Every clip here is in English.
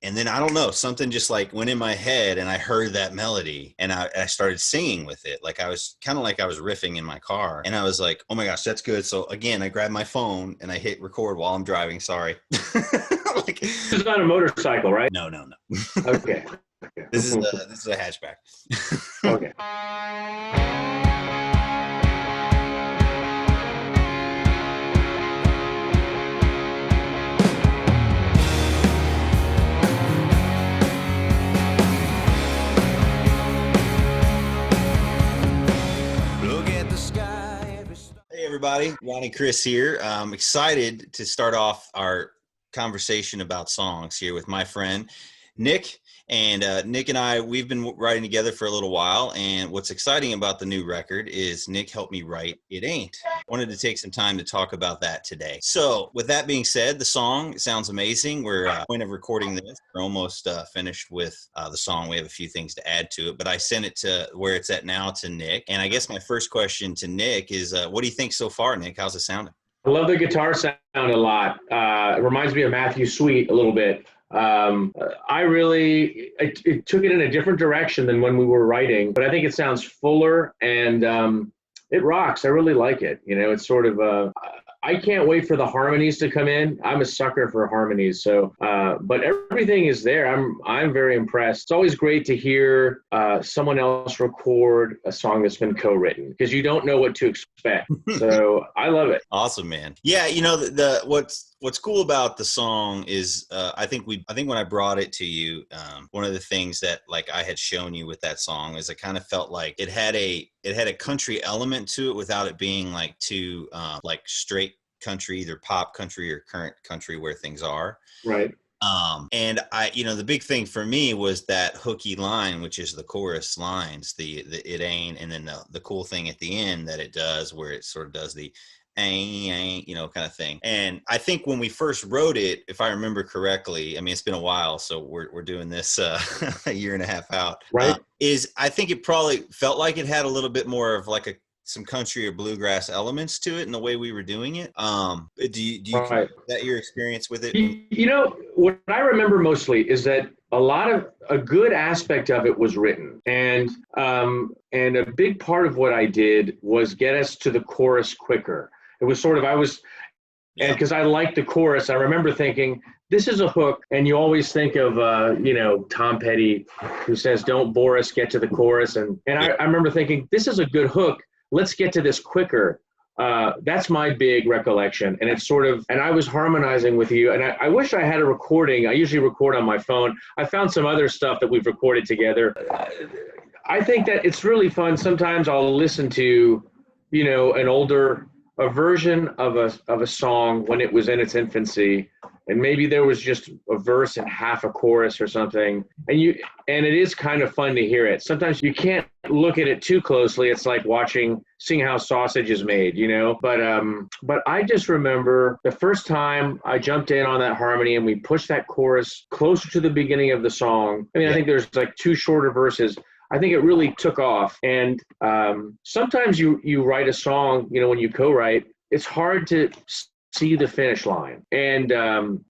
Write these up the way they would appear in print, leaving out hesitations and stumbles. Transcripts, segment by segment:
And then I don't know, something just like went in my head and I heard that melody and I started singing with it. Like I was kind of like I was riffing in my car and I was like, oh my gosh, that's good. So again, I grabbed my phone and I hit record while I'm driving. Sorry. Like, this is not a motorcycle, right? No. Okay. This is a hatchback. Okay. Hey everybody, Ronny Criss here. I'm excited to start off our conversation about songs here with my friend Nic. And Nic and I, we've been writing together for a little while. And what's exciting about the new record is Nic helped me write It Ain't. Wanted to take some time to talk about that today. So with that being said, the song sounds amazing. We're at the point of recording this. We're almost finished with the song. We have a few things to add to it, but I sent it to where it's at now to Nic. And I guess my first question to Nic is, what do you think so far, Nic? How's it sounding? I love the guitar sound a lot. It reminds me of Matthew Sweet a little bit. It took it in a different direction than when we were writing, but I think it sounds fuller and it rocks. I really like it. You know, it's sort of I can't wait for the harmonies to come in. I'm a sucker for harmonies. So, but everything is there. I'm very impressed. It's always great to hear someone else record a song that's been co-written because you don't know what to expect. So I love it. Awesome, man. Yeah, you know what's cool about the song is I think when I brought it to you, one of the things that like I had shown you with that song is I kind of felt like it had a country element to it without it being like too like straight country, either pop country or current country where things are. Right. And the big thing for me was that hooky line, which is the chorus lines, the it ain't, and then the cool thing at the end that it does where it sort of does the ain't, kind of thing. And I think when we first wrote it, if I remember correctly, I mean, it's been a while, so we're doing this a year and a half out. Right. I think it probably felt like it had a little bit more of like some country or bluegrass elements to it in the way we were doing it. Do you right. that your experience with it? You know, what I remember mostly is that a good aspect of it was written. And a big part of what I did was get us to the chorus quicker. It was sort of, and because I liked the chorus, I remember thinking, this is a hook. And you always think of, Tom Petty, who says, don't bore us, get to the chorus. And I remember thinking, this is a good hook. Let's get to this quicker. That's my big recollection. And it's sort of, and I was harmonizing with you. And I wish I had a recording. I usually record on my phone. I found some other stuff that we've recorded together. I think that it's really fun. Sometimes I'll listen to, a version of a song when it was in its infancy, and maybe there was just a verse and half a chorus or something, and it is kind of fun to hear it. Sometimes you can't look at it too closely. It's like seeing how sausage is made, but I just remember the first time I jumped in on that harmony and we pushed that chorus closer to the beginning of the song. I mean, I think there's like two shorter verses. I think it really took off. And sometimes you write a song, when you co-write, it's hard to see the finish line. And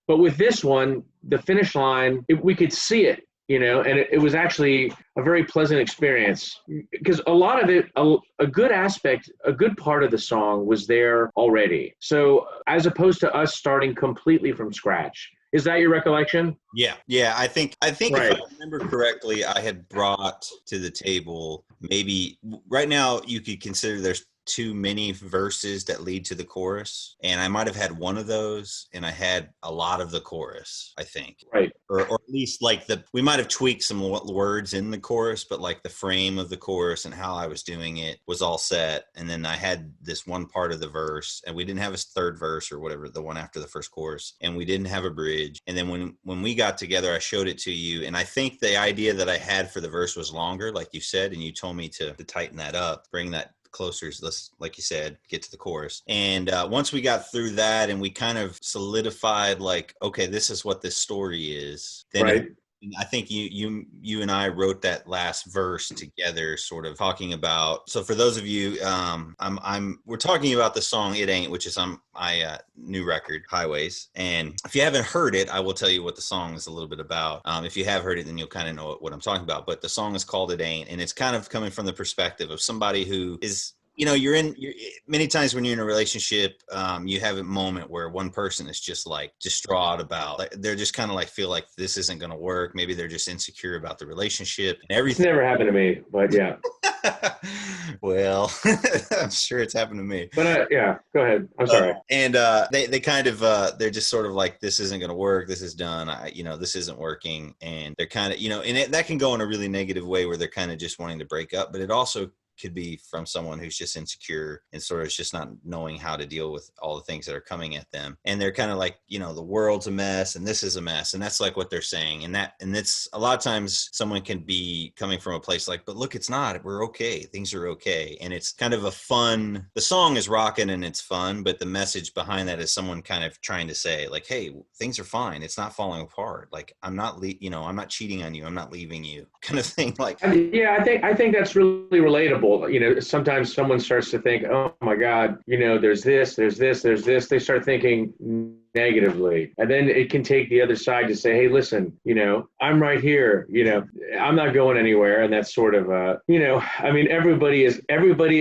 but with this one, the finish line, we could see it, and it was actually a very pleasant experience because a lot of it, a good aspect, a good part of the song was there already. So as opposed to us starting completely from scratch. Is that your recollection? Yeah. I think right. If I remember correctly, I had brought to the table maybe right now you could consider there's too many verses that lead to the chorus, and I might have had one of those, and I had a lot of the chorus, I think. Right. Or at least like we might have tweaked some words in the chorus, but like the frame of the chorus and how I was doing it was all set. And then I had this one part of the verse, and we didn't have a third verse or whatever, the one after the first chorus, and we didn't have a bridge. And then when we got together, I showed it to you, and I think the idea that I had for the verse was longer, like you said, and you told me to tighten that up, bring that closer, let's, like you said, get to the chorus. And once we got through that and we kind of solidified like, okay, this is what this story is, then right. I think you and I wrote that last verse together, sort of talking about. So for those of you, we're talking about the song "It Ain't," which is on my new record, Highways. And if you haven't heard it, I will tell you what the song is a little bit about. If you have heard it, then you'll kind of know what I'm talking about. But the song is called "It Ain't," and it's kind of coming from the perspective of somebody who is, you're many times when you're in a relationship, you have a moment where one person is just like distraught about, like, they're just kind of like feel like this isn't going to work. Maybe they're just insecure about the relationship and everything. It's never happened to me, but yeah. Well, I'm sure it's happened to me. But yeah, go ahead. I'm sorry. And they kind of they're just sort of like, this isn't going to work. This is done. This isn't working. And they're kind of, and that can go in a really negative way where they're kind of just wanting to break up. But it also could be from someone who's just insecure and sort of just not knowing how to deal with all the things that are coming at them. And they're kind of like, the world's a mess and this is a mess. And that's like what they're saying. And it's a lot of times someone can be coming from a place like, but look, it's not, we're okay. Things are okay. And it's kind of the song is rocking and it's fun, but the message behind that is someone kind of trying to say like, hey, things are fine. It's not falling apart. Like I'm not, I'm not cheating on you. I'm not leaving you, kind of thing. Like, yeah, I think that's really relatable. Sometimes someone starts to think, oh my God, there's this. They start thinking negatively. And then it can take the other side to say, hey, listen, I'm right here, I'm not going anywhere. And that's sort of, everybody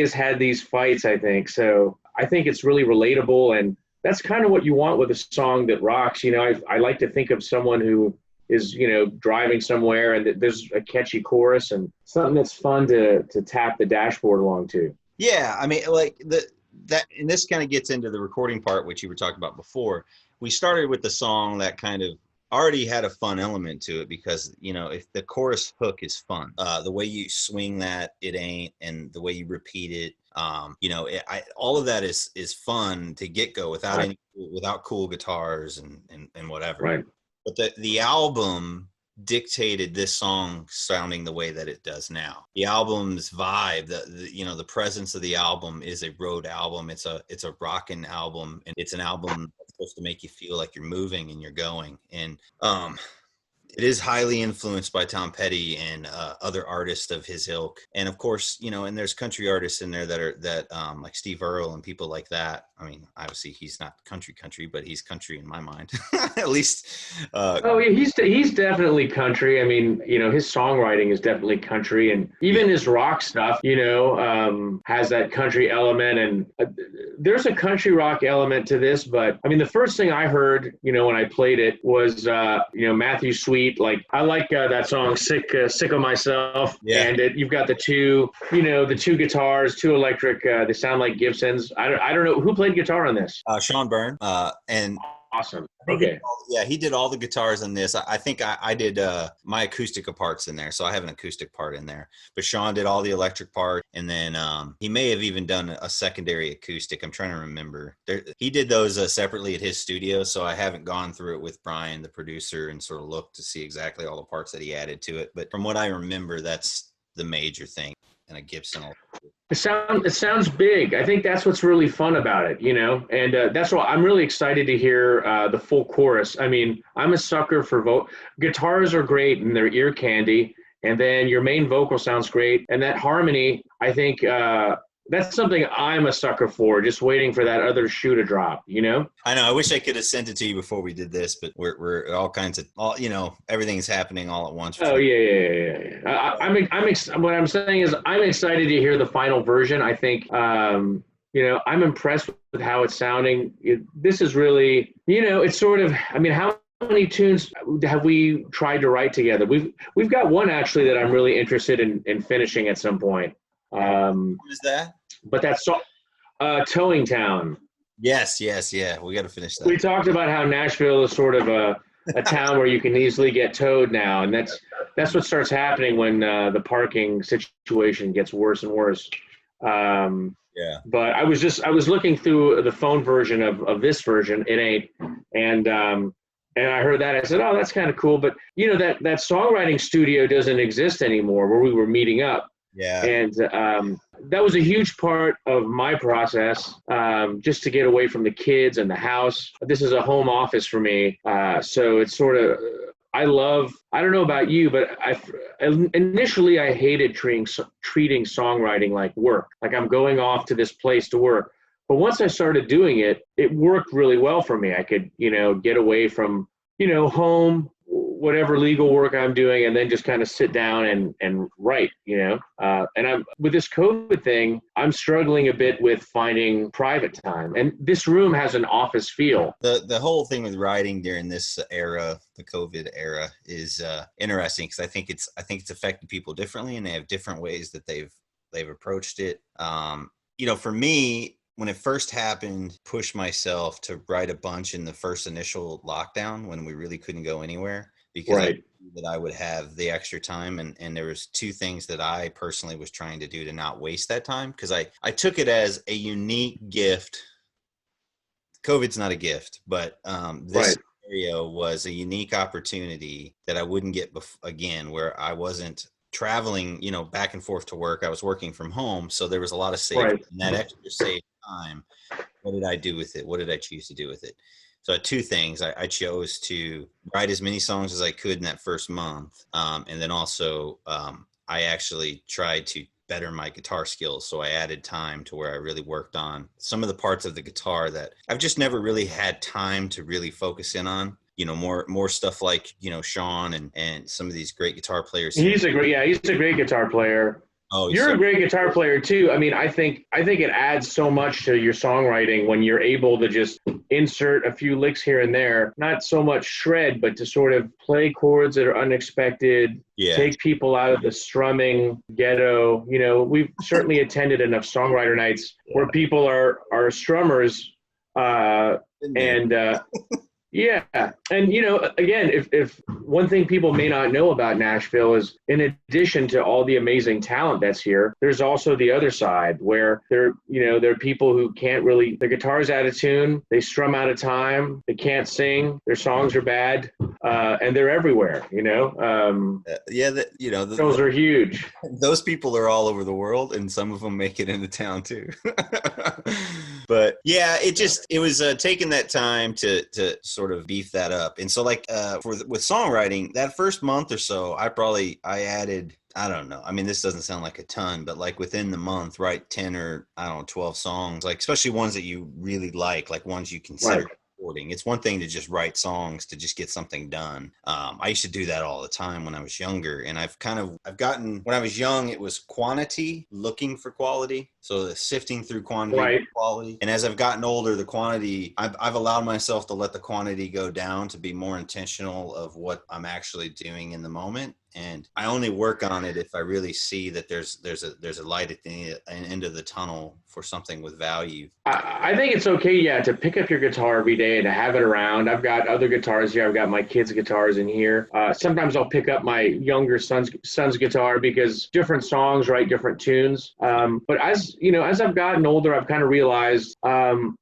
has had these fights, I think. So I think it's really relatable. And that's kind of what you want with a song that rocks. I like to think of someone who is, driving somewhere and there's a catchy chorus and something that's fun to tap the dashboard along to. Yeah. I mean, like and this kind of gets into the recording part, which you were talking about before. We started with the song that kind of already had a fun element to it because, if the chorus hook is fun, the way you swing that, it ain't, and the way you repeat it, all of that is fun to get go without cool guitars and whatever. Right. But the album dictated this song sounding the way that it does now. The album's vibe, the presence of the album is a road album. It's a rockin' album, and it's an album that's supposed to make you feel like you're moving and you're going. And it is highly influenced by Tom Petty and other artists of his ilk. And of course, and there's country artists in there that like Steve Earle and people like that. I mean, obviously he's not country, but he's country in my mind, at least. Oh yeah, he's definitely country. I mean, his songwriting is definitely country, and even his rock stuff, has that country element. And there's a country rock element to this. But I mean, the first thing I heard, when I played it was, Matthew Sweet. Like I like that song sick of myself. Yeah. And you've got the two guitars, two electric, they sound like Gibsons. I don't know who played guitar on this. Sean Byrne, and awesome. Okay. He did all the guitars on this. I think I did my acoustic parts in there, so I have an acoustic part in there. But Sean did all the electric part, and then he may have even done a secondary acoustic. I'm trying to remember. He did those separately at his studio, so I haven't gone through it with Brian, the producer, and sort of looked to see exactly all the parts that he added to it. But from what I remember, that's the major thing. And a Gibson. It sounds big. I think that's what's really fun about it, and that's why I'm really excited to hear the full chorus. I mean, I'm a sucker for guitars are great and they're ear candy, and then your main vocal sounds great, and that harmony, I think that's something I'm a sucker for, just waiting for that other shoe to drop, I know. I wish I could have sent it to you before we did this, but we're all kinds of, everything's happening all at once. Oh, yeah. What I'm saying is I'm excited to hear the final version. I think, I'm impressed with how it's sounding. This is really, it's sort of, I mean, how many tunes have we tried to write together? We've got one actually that I'm really interested in finishing at some point. What is that? But that's Towing Town. Yes, yeah. We got to finish that. We talked about how Nashville is sort of a town where you can easily get towed now, and that's what starts happening when the parking situation gets worse and worse. Yeah. But I was looking through the phone version of this version, It Ain't, and I heard that. I said, oh, that's kind of cool. But that songwriting studio doesn't exist anymore where we were meeting up. Yeah. And that was a huge part of my process, just to get away from the kids and the house. This is a home office for me. So it's sort of, I don't know about you, but initially I hated treating songwriting like work. Like I'm going off to this place to work. But once I started doing it, it worked really well for me. I could, get away from, home, whatever legal work I'm doing, and then just kind of sit down and write, and I'm with this COVID thing, I'm struggling a bit with finding private time. And this room has an office feel. The whole thing with writing during this era, the COVID era, is interesting because I think it's affected people differently, and they have different ways that they've approached it. For me, when it first happened, pushed myself to write a bunch in the first initial lockdown when we really couldn't go anywhere, because I knew that I would have the extra time. And there was two things that I personally was trying to do to not waste that time, because I took it as a unique gift. COVID's not a gift, but this scenario was a unique opportunity that I wouldn't get again, where I wasn't traveling, back and forth to work. I was working from home. So there was a lot of savings, and that extra saved time. What did I do with it? What did I choose to do with it? So two things. I chose to write as many songs as I could in that first month. And then also I actually tried to better my guitar skills. So I added time to where I really worked on some of the parts of the guitar that I've just never really had time to really focus in on. More stuff like, Sean and some of these great guitar players. He's a great guitar player. Oh, you're a great guitar player too. I mean, I think it adds so much to your songwriting when you're able to just insert a few licks here and there, not so much shred, but to sort of play chords that are unexpected, take people out of the strumming ghetto. We've certainly attended enough songwriter nights where people are strummers, yeah. And, again, if one thing people may not know about Nashville is, in addition to all the amazing talent that's here, there's also the other side where there are people who can't really, their guitar's out of tune, they strum out of time, they can't sing, their songs are bad, and they're everywhere, those are huge. Those people are all over the world, and some of them make it into town too. But yeah, it was taking that time to sort of beef that up. And so with songwriting, that first month or so, I added, I don't know, I mean, this doesn't sound like a ton, but like within the month, write 10 or 12 songs, like especially ones that you really like ones you consider recording. It's one thing to just write songs to just get something done. I used to do that all the time when I was younger, and I've gotten, when I was young, it was quantity looking for quality. So the sifting through quantity and quality. And as I've gotten older, the quantity, I've allowed myself to let the quantity go down, to be more intentional of what I'm actually doing in the moment. And I only work on it if I really see that there's a light at the end of the tunnel for something with value. I think it's okay, to pick up your guitar every day and to have it around. I've got other guitars here. I've got my kids' guitars in here. Sometimes I'll pick up my younger son's guitar, because different songs write different tunes. But as I've gotten older, I've kind of realized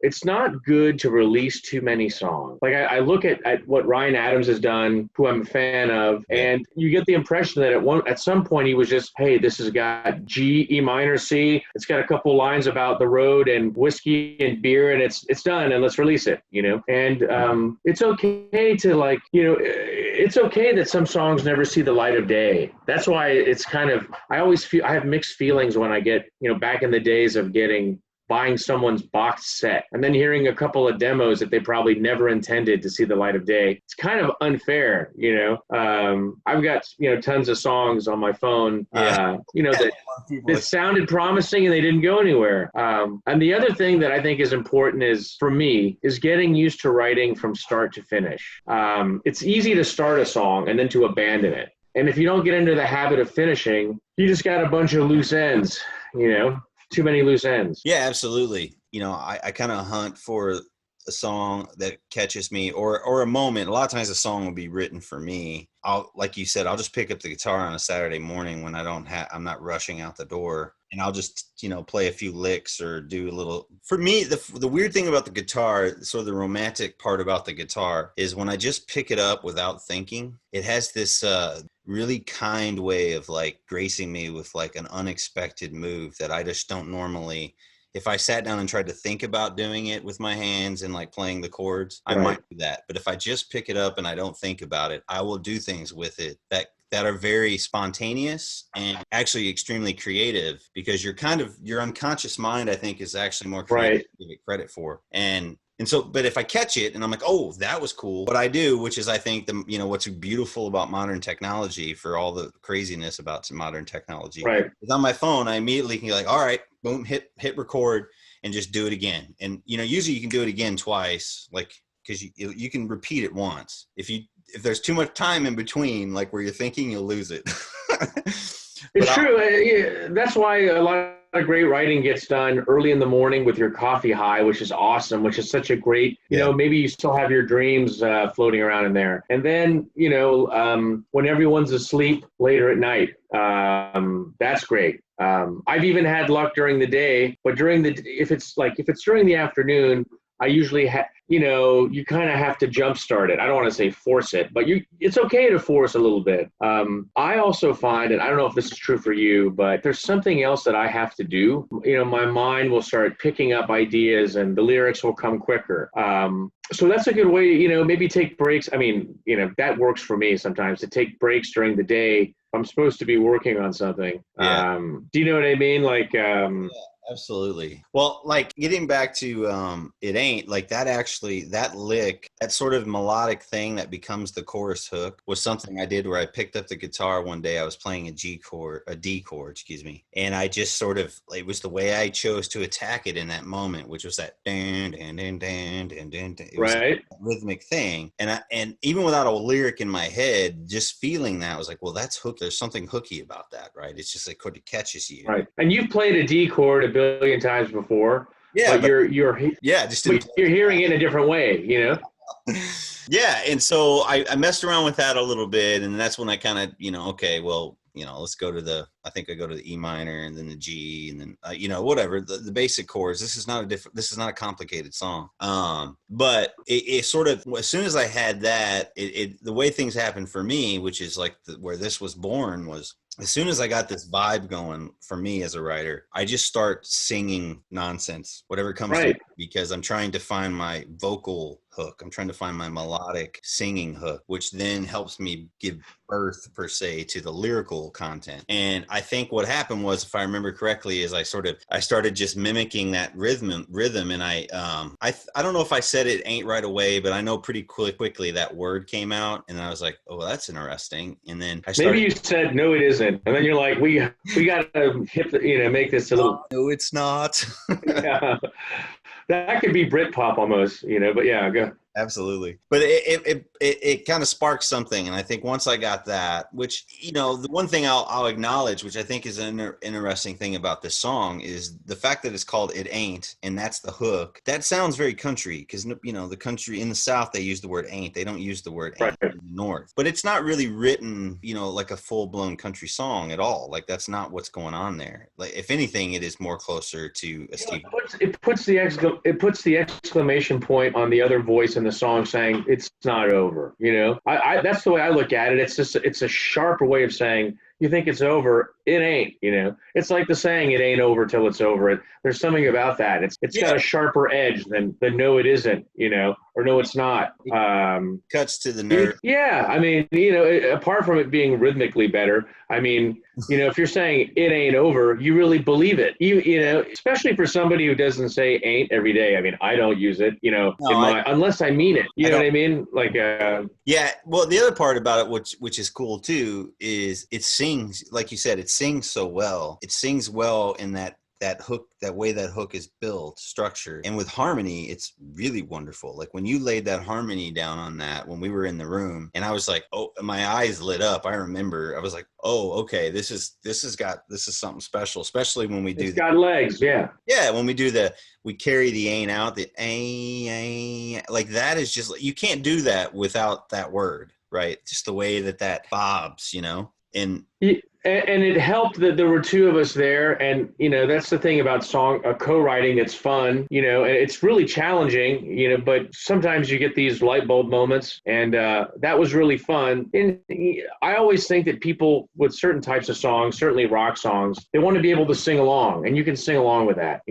it's not good to release too many songs. Like I look at what Ryan Adams has done, who I'm a fan of, and you get the impression that at some point he was just, hey, this has got G, E minor, C. It's got a couple lines about the road and whiskey and beer, and it's done, and let's release it, And it's okay to it's okay that some songs never see the light of day. That's why it's kind of, I always feel, I have mixed feelings when I get, back in the days of buying someone's box set and then hearing a couple of demos that they probably never intended to see the light of day. It's kind of unfair, I've got, tons of songs on my phone, that sounded promising and they didn't go anywhere. And the other thing that I think is important is, for me, is getting used to writing from start to finish. It's easy to start a song and then to abandon it. And if you don't get into the habit of finishing, you just got a bunch of loose ends, too many loose ends. Yeah, absolutely. I kind of hunt for a song that catches me, or a moment. A lot of times a song will be written for me. Like you said, I'll just pick up the guitar on a Saturday morning when I'm not rushing out the door, and I'll just, play a few licks or do a little. For me, the weird thing about the guitar, sort of the romantic part about the guitar, is when I just pick it up without thinking, it has this really kind way of gracing me with an unexpected move that I just don't normally if I sat down and tried to think about doing it with my hands and like playing the chords, I Right. might do that. But if I just pick it up and I don't think about it, I will do things with it that are very spontaneous and actually extremely creative, because your unconscious mind, I think, is actually more creative Right. to give it credit for. And so, but if I catch it and I'm like, oh, that was cool. What I do, which is I think what's beautiful about modern technology, for all the craziness about modern technology, Right. is on my phone, I immediately can be like, all right, boom, hit record and just do it again. And, usually you can do it again twice, like, because you can repeat it once. If there's too much time in between, like where you're thinking, you'll lose it. It's true. Yeah, that's why a lot of great writing gets done early in the morning with your coffee high, which is awesome, which is such a great, maybe you still have your dreams floating around in there. And then, when everyone's asleep later at night, that's great. I've even had luck during the day, but if it's during the afternoon, I usually you kind of have to jumpstart it. I don't want to say force it, but it's okay to force a little bit. I also find, and I don't know if this is true for you, but there's something else that I have to do. My mind will start picking up ideas and the lyrics will come quicker. So that's a good way, maybe take breaks. I mean, that works for me sometimes, to take breaks during the day if I'm supposed to be working on something. Yeah. Do you know what I mean? Like, Yeah, absolutely. Well, like getting back to It Ain't, like that lick, that sort of melodic thing that becomes the chorus hook, was something I did where I picked up the guitar one day. I was playing a D chord, excuse me. And I just sort of, it was the way I chose to attack it in that moment, which was that dan, dan, dan, dan, dan, dan, dan. It was right. a rhythmic thing. And even without a lyric in my head, just feeling that, I was like, well, that's hook. There's something hooky about that, right? It's just like, it catches you. Right. And you've played a D chord a billion times before, Yeah, but you're hearing it in a different way, Yeah, and so I messed around with that a little bit, and that's when I kind of, okay, well, let's go to I think I go to the E minor and then the G and then whatever, the basic chords. This is not a complicated song. But it sort of, as soon as I had that, the way things happened for me, which is like where this was born, was as soon as I got this vibe going for me as a writer, I just start singing nonsense, whatever comes to me, because I'm trying to find my vocal hook. I'm trying to find my melodic singing hook, which then helps me give birth, per se, to the lyrical content. And I think what happened was, if I remember correctly, is I started just mimicking that rhythm, and I don't know if I said it ain't right away, but I know pretty quickly that word came out, and I was like, oh, that's interesting. And then maybe you said, no, it isn't, and then you're like, we got to make this a little. No, it's not. Yeah. That could be Britpop almost, but yeah, go. Absolutely. But it kind of sparked something. And I think once I got that, which, the one thing I'll acknowledge, which I think is an interesting thing about this song, is the fact that it's called It Ain't, and that's the hook. That sounds very country, because, the country in the South, they use the word ain't. They don't use the word ain't in the North. But it's not really written, like a full-blown country song at all. Like, that's not what's going on there. Like, if anything, it is more closer to a Steve. It puts the exclamation point on the other voice in the song, saying it's not over. That's the way I look at it. It's a sharper way of saying, you think it's over, it ain't. It's like the saying, it ain't over till it's over. There's something about that. It's got a sharper edge than no, it isn't. Or no, it's not. Cuts to the nerve. Yeah, I mean, apart from it being rhythmically better, I mean, if you're saying it ain't over, you really believe it. Especially for somebody who doesn't say ain't every day. I mean, I don't use it, unless I mean it. You know what I mean? Like, yeah. Well, the other part about it, which is cool too, is it sings, like you said, it sings so well. It sings well in that hook, that way that hook is built, structured, and with harmony, it's really wonderful. Like when you laid that harmony down on that, when we were in the room, and I was like, oh, my eyes lit up. I remember I was like, oh, okay, this is something special, especially when we do. It's got legs, yeah. Yeah, when we do we carry the ain't out, the ain't, like that is just, you can't do that without that word, right? Just the way that bobs, and and it helped that there were two of us there, and that's the thing about co-writing. It's fun, and it's really challenging, but sometimes you get these light bulb moments, and that was really fun. And I always think that people with certain types of songs, certainly rock songs, they want to be able to sing along, and you can sing along with that.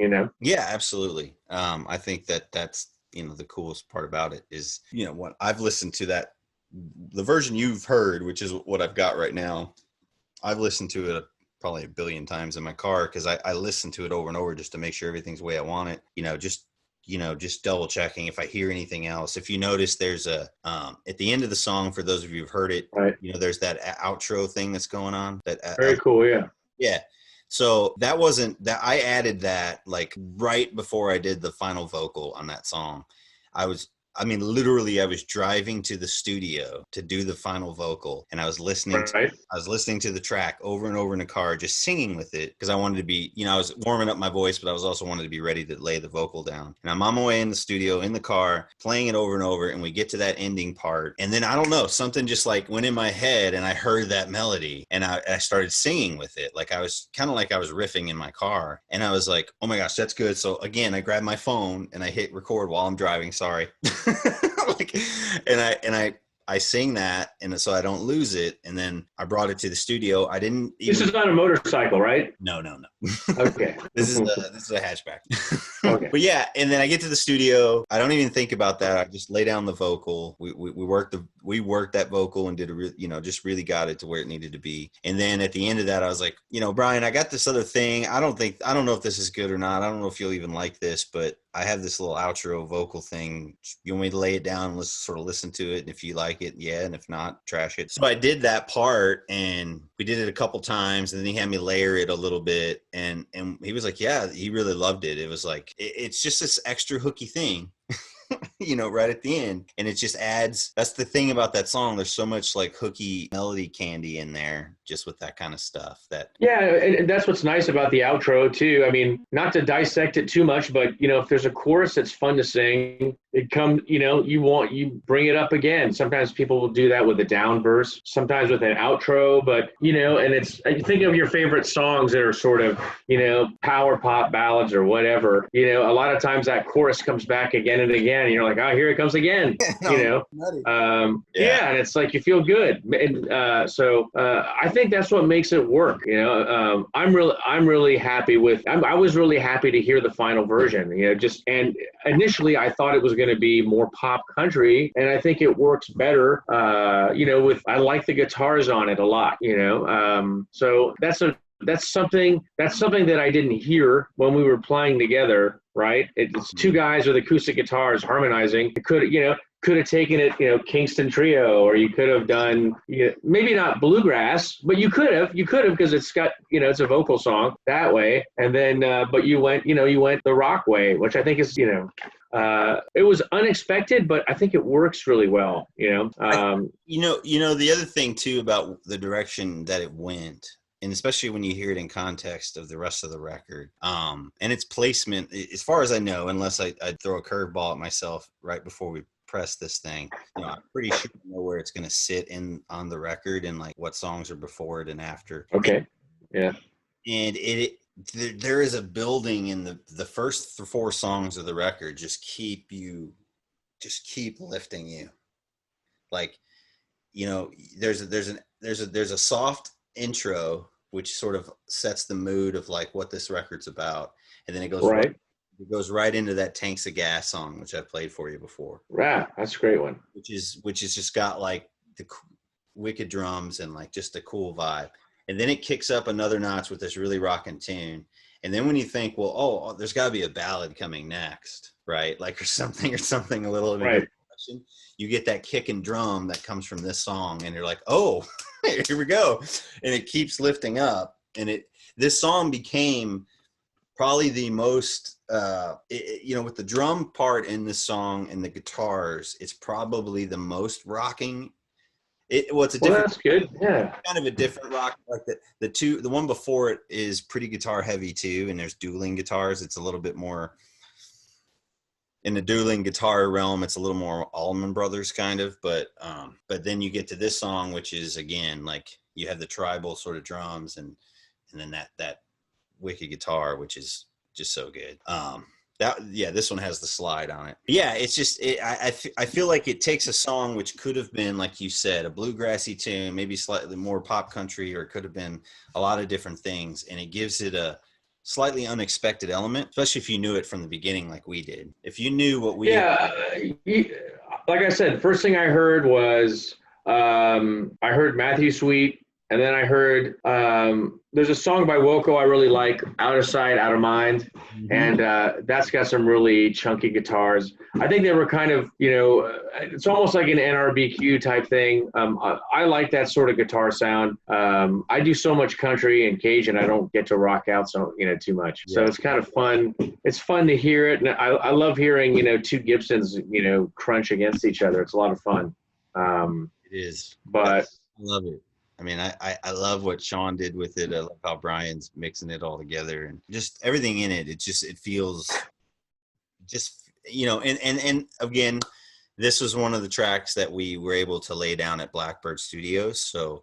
Yeah, absolutely. I think that's the coolest part about it is what I've listened to, that the version you've heard, which is what I've got right now. I've listened to it probably a billion times in my car, because I listen to it over and over just to make sure everything's the way I want it. Just double checking if I hear anything else. If you notice, there's a at the end of the song, for those of you who've heard it, Right. There's that outro thing that's going on. That Very cool. Yeah. Yeah. So that wasn't that I added that like right before I did the final vocal on that song. Literally I was driving to the studio to do the final vocal, and I was listening to the track over and over in the car, just singing with it, because I wanted to be, I was warming up my voice, but I was also wanted to be ready to lay the vocal down. And I'm on my way in the studio, in the car, playing it over and over, and we get to that ending part, and then I don't know, something just like went in my head, and I heard that melody, and I started singing with it. Like I was kind of like I was riffing in my car, and I was like, oh my gosh, that's good. So again, I grabbed my phone and I hit record while I'm driving. Sorry. I sing that, and so I don't lose it. And then I brought it to the studio. I didn't even... This is not a motorcycle, right? No. Okay. This is a hatchback. Okay. But yeah, and then I get to the studio. I don't even think about that. I just lay down the vocal. We worked that vocal and did just really got it to where it needed to be. And then at the end of that, I was like, Brian, I got this other thing. I don't know if this is good or not. I don't know if you'll even like this, but I have this little outro vocal thing. You want me to lay it down and let's sort of listen to it? And if you like it, yeah. And if not, trash it. So I did that part, and we did it a couple times, and then he had me layer it a little bit. And he was like, yeah, he really loved it. It was like, it's just this extra hooky thing. Right at the end. And it just adds, that's the thing about that song. There's so much like hooky melody candy in there, just with that kind of stuff. Yeah, and that's what's nice about the outro too. I mean, not to dissect it too much, but if there's a chorus that's fun to sing, it comes, you bring it up again. Sometimes people will do that with a down verse, sometimes with an outro, but and it's, you think of your favorite songs that are sort of, power pop ballads or whatever, a lot of times that chorus comes back again and again, and you're like, oh, here it comes again, and it's like you feel good. And so I think that's what makes it work. I'm really happy with, I was really happy to hear the final version, and initially I thought it was going to be more pop country, and I think it works better, I like the guitars on it a lot, so that's something that I didn't hear when we were playing together, right? It's two guys with acoustic guitars harmonizing. It could have taken it, Kingston Trio, or you could have done, maybe not bluegrass, but you could have because it's got, it's a vocal song that way. And then, but you went the rock way, which I think is, it was unexpected, but I think it works really well, the other thing too about the direction that it went, and especially when you hear it in context of the rest of the record, and its placement, as far as I know, unless I throw a curveball at myself right before we press this thing, I'm pretty sure I know where it's going to sit on the record, and like what songs are before it and after. Okay. Yeah. And there is a building in the first 4 songs of the record just keep lifting you. Like, there's a soft intro which sort of sets the mood of like what this record's about, and then it goes right into that Tanks of Gas song, which I've played for you before. Right, that's a great one. Which is just got like the wicked drums and like just a cool vibe. And then it kicks up another notch with this really rocking tune. And then when you think, well, oh, there's got to be a ballad coming next, right? Like or something a little bit. Right. You get that kick and drum that comes from this song, and you're like, oh, here we go. And it keeps lifting up. And this song became probably the most, with the drum part in this song and the guitars, it's probably the most rocking. That's good. Yeah. Kind of a different rock. Like the one before it is pretty guitar heavy too, and there's dueling guitars. It's a little bit more in the dueling guitar realm. It's a little more Allman Brothers kind of, but then you get to this song, which is again like you have the tribal sort of drums, and then that wicked guitar, which is just so good. This one has the slide on it. Yeah, it's just I feel like it takes a song which could have been, like you said, a bluegrassy tune, maybe slightly more pop country, or it could have been a lot of different things, and it gives it a slightly unexpected element, especially if you knew it from the beginning like we did. If you knew what we like I said, first thing I heard was I heard Matthew Sweet, and then I heard there's a song by Wilco I really like, Out of Sight, Out of Mind, and that's got some really chunky guitars. I think they were kind of, it's almost like an NRBQ type thing. I like that sort of guitar sound. I do so much country and Cajun, I don't get to rock out too much. So it's kind of fun. It's fun to hear it, and I love hearing two Gibsons crunch against each other. It's a lot of fun. It is, but I love it. I mean, I love what Sean did with it. I love how Brian's mixing it all together, and just everything in it. It feels just, and again, this was one of the tracks that we were able to lay down at Blackbird Studios. So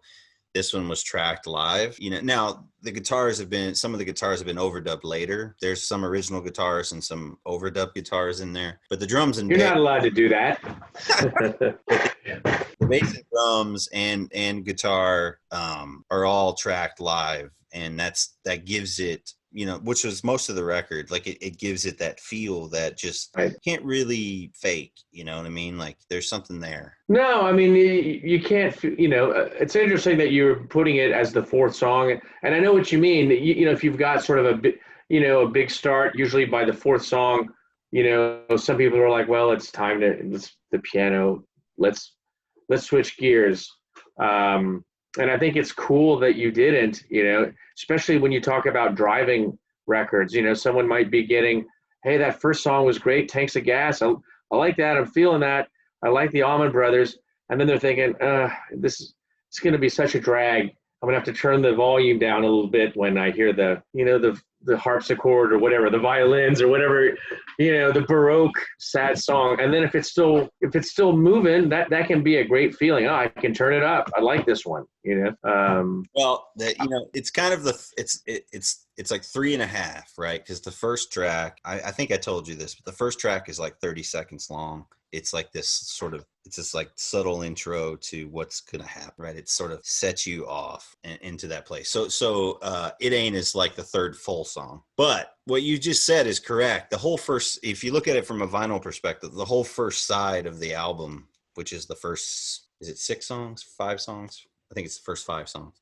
this one was tracked live. Now some of the guitars have been overdubbed later. There's some original guitars and some overdubbed guitars in there, but the drums and you're not allowed to do that. The bass and drums and guitar are all tracked live, and that gives it, which was most of the record. Like it gives it that feel that just can't really fake. You know what I mean? Like there's something there. No, I mean you can't. It's interesting that you're putting it as the fourth song, and I know what you mean. If you've got sort of a big start, usually by the fourth song, some people are like, well, it's time to the piano. Let's switch gears. And I think it's cool that you didn't, especially when you talk about driving records. Someone might be getting, hey, that first song was great, Tanks of Gas. I like that. I'm feeling that. I like the Allman Brothers. And then they're thinking, it's going to be such a drag. I'm going to have to turn the volume down a little bit when I hear the harpsichord or whatever, the violins or whatever, the Baroque sad song. And then if it's still moving, that can be a great feeling. Oh, I can turn it up. I like this one, Well, it's kind of it's like 3.5, right? Because the first track, I think I told you this, but the first track is like 30 seconds long. It's like this like subtle intro to what's going to happen, right? It sort of sets you off into that place. So It Ain't is like the third full song. But what you just said is correct. The whole first, if you look at it from a vinyl perspective, the whole first side of the album, which is the first, is it 6 songs, 5 songs? I think it's the first 5 songs.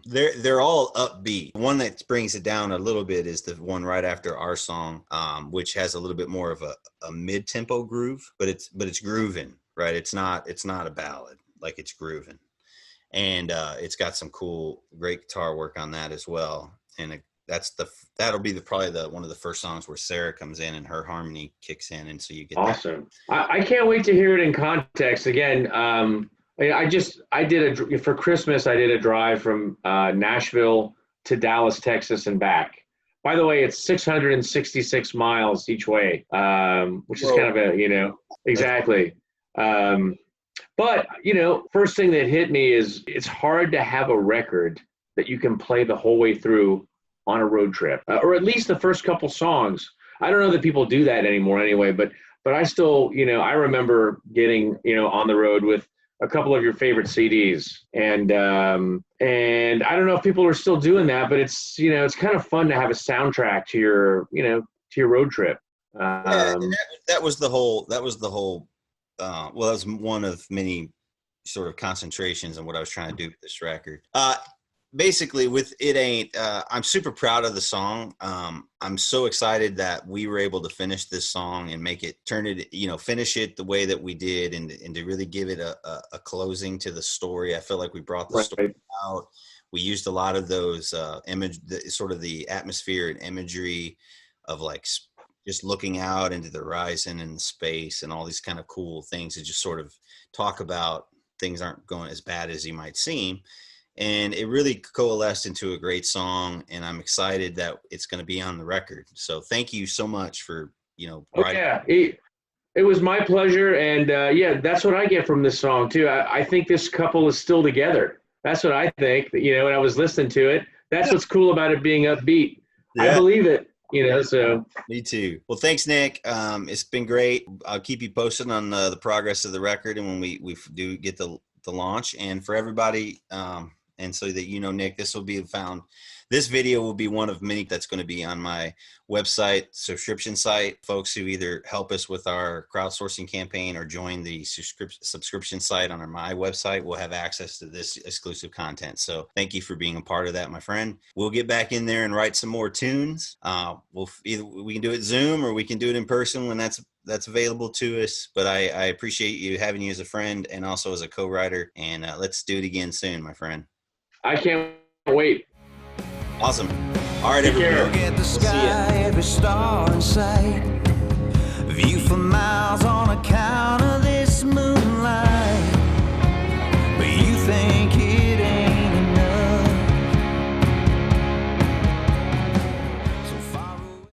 They're all upbeat. One that brings it down a little bit is the one right after our song, which has a little bit more of a mid-tempo groove, but it's grooving, right? It's not a ballad, like it's grooving, and it's got some great guitar work on that as well. And that'll be probably one of the first songs where Sarah comes in and her harmony kicks in, and so you get awesome. I can't wait to hear it in context again. For Christmas, I did a drive from Nashville to Dallas, Texas, and back. By the way, it's 666 miles each way, which is kind of exactly. But, first thing that hit me is it's hard to have a record that you can play the whole way through on a road trip, or at least the first couple songs. I don't know that people do that anymore anyway, but I still, I remember getting, on the road with a couple of your favorite CDs. And I don't know if people are still doing that, but it's, it's kind of fun to have a soundtrack to your road trip. That was the whole, that was one of many sort of concentrations on what I was trying to do with this record. Basically with It Ain't, I'm super proud of the song. I'm so excited that we were able to finish this song and finish it the way that we did, and to really give it a closing to the story. I feel like we brought the story out. We used a lot of those sort of the atmosphere and imagery of like just looking out into the horizon and the space and all these kind of cool things to just sort of talk about things aren't going as bad as you might seem. And it really coalesced into a great song, and I'm excited that it's going to be on the record. So thank you so much for, it was my pleasure. And that's what I get from this song too. I think this couple is still together. That's what I think. You know, when I was listening to it, that's what's cool about it being upbeat. I Yeah. believe it. You know, so Me too. Well, thanks, Nick. It's been great. I'll keep you posted on the progress of the record and when we do get the launch. And for everybody, and so that you know, Nick, this will be found. This video will be one of many that's going to be on my website subscription site. Folks who either help us with our crowdsourcing campaign or join the subscription site on my website will have access to this exclusive content. So thank you for being a part of that, my friend. We'll get back in there and write some more tunes. We can do it Zoom or we can do it in person when that's available to us. But I appreciate you having you as a friend and also as a co-writer. And let's do it again soon, my friend. I can't wait. Awesome. All right, Take everybody. care. Look at the We'll see ya. sky, every star in sight. View for miles on account of this moonlight. But you think it ain't enough. So far away.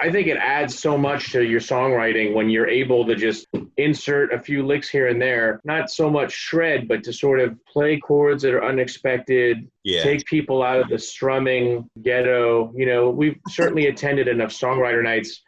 I think it adds so much to your songwriting when you're able to just insert a few licks here and there, not so much shred, but to sort of play chords that are unexpected, take people out of the strumming ghetto. You know, we've certainly attended enough songwriter nights